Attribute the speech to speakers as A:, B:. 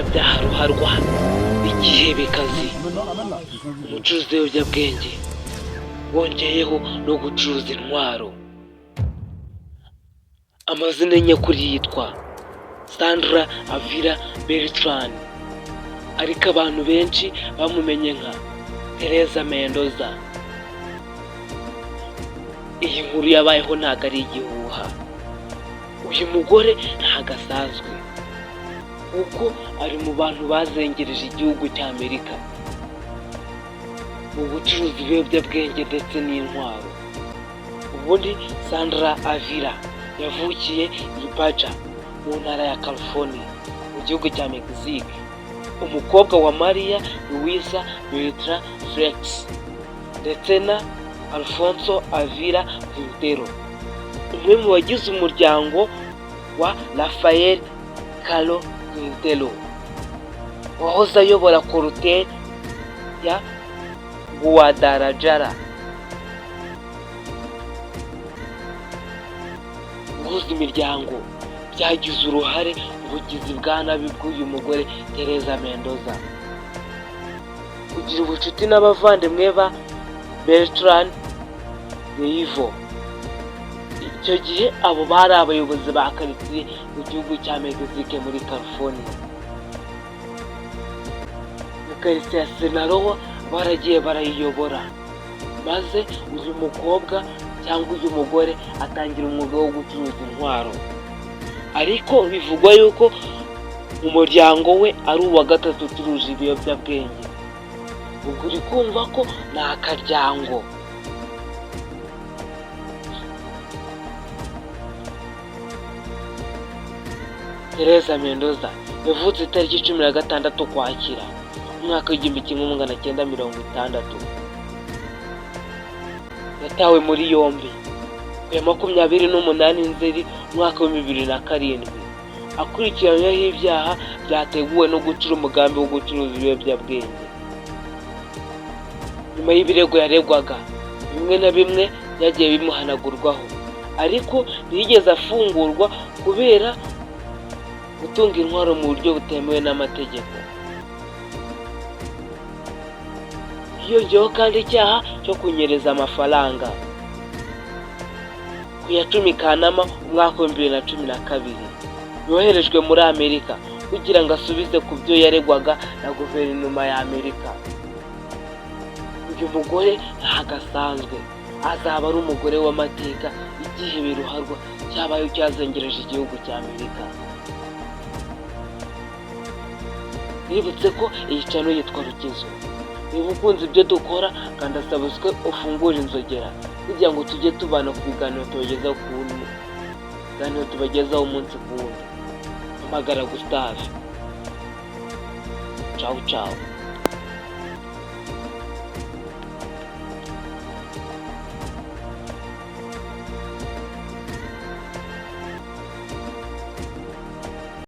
A: umunyabyaha ruharwa igihebekazi, umucuruzi w'ibiyobyabwenge, wongeyeho no gucuruza intwaro. Amazina ye nyakuri yitwa Sandra Avila Beltran, ariko abantu benshi bamumenye nka Teresa Mendoza. Iyi nkuru yabayeho ntabwo ari igihuha. Uyu mugore ntabwo asanzwe, kuko ari mu bantu bazengereje igihugu cy'Amerika mu gucuruza ibiyobyabwenge ndetse n'intwaro. Ubundi Sandra Avila yavukiye i Baja mu ntara ya California mu gihugu cya Mexique, umukobwa wa Maria Luisa Bertra Flex ndetse na Alfonso Avila Quintero, umwe mu bagize umuryango wa Rafael Caro Quintero wahoze ayobora korute ya Guadalajara. Guhuza imiryango byagize uruhare mu bugizi bwa nabi bw'uyu mugore Teresa Mendoza. Kugira ubucuti n'abavandimwe ba Beltran Reivo. Icyo gihe abo bari abayobozi ba karitsiye mu gihugu cya Mexique muri California. Karitsiye ya Sinaloa baragiye barayiyobora, maze uyu mukobwa cyangwa uyu mugore atangira umwuga wo gucuruza intwaro. Ariko bivugwa yuko mu muryango we ari uwa gatatu ucuruje ibiyobyabwenge. Ubwo uri kumva ko ni akaryango. Teresa Mendoza yavutse itariki 16 Ukwakira umwaka w'1960. Yatawe muri yombi ku ya 28 Nzeri umwaka wa 2007 akurikiranyweho ibyaha byateguwe no gucura umugambi wo gucuruza ibiyobyabwenge. Nyuma y'ibirego yaregwaga, bimwe na bimwe byagiye bimuhanagurwaho, ariko ntiyigeze afungurwa kubera gutunga intwaro mu buryo butemewe n'amategeko. Hiyongeyeho kandi icyaha cyo kunyereza amafaranga. Ku ya 10 Kanama umwaka wa 2012 yoherejwe muri Amerika kugira ngo asubize ku byo yaregwaga na guverinoma ya Amerika. Uyu mugore ntabwo asanzwe, azaba ari umugore w'amateka igihebe ruharwa cyabaye cyazengereje igihugu cya Amerika. Nibutse ko iyi channel yitwa Rukizo. Niba ukunze ibyo dukora kandi asabuzwe ufungure inzogera kugira ngo tujye tubana ku biganiro tubagezaho umunsi ku wundi. Hamagara Gustave. Ciao ciao.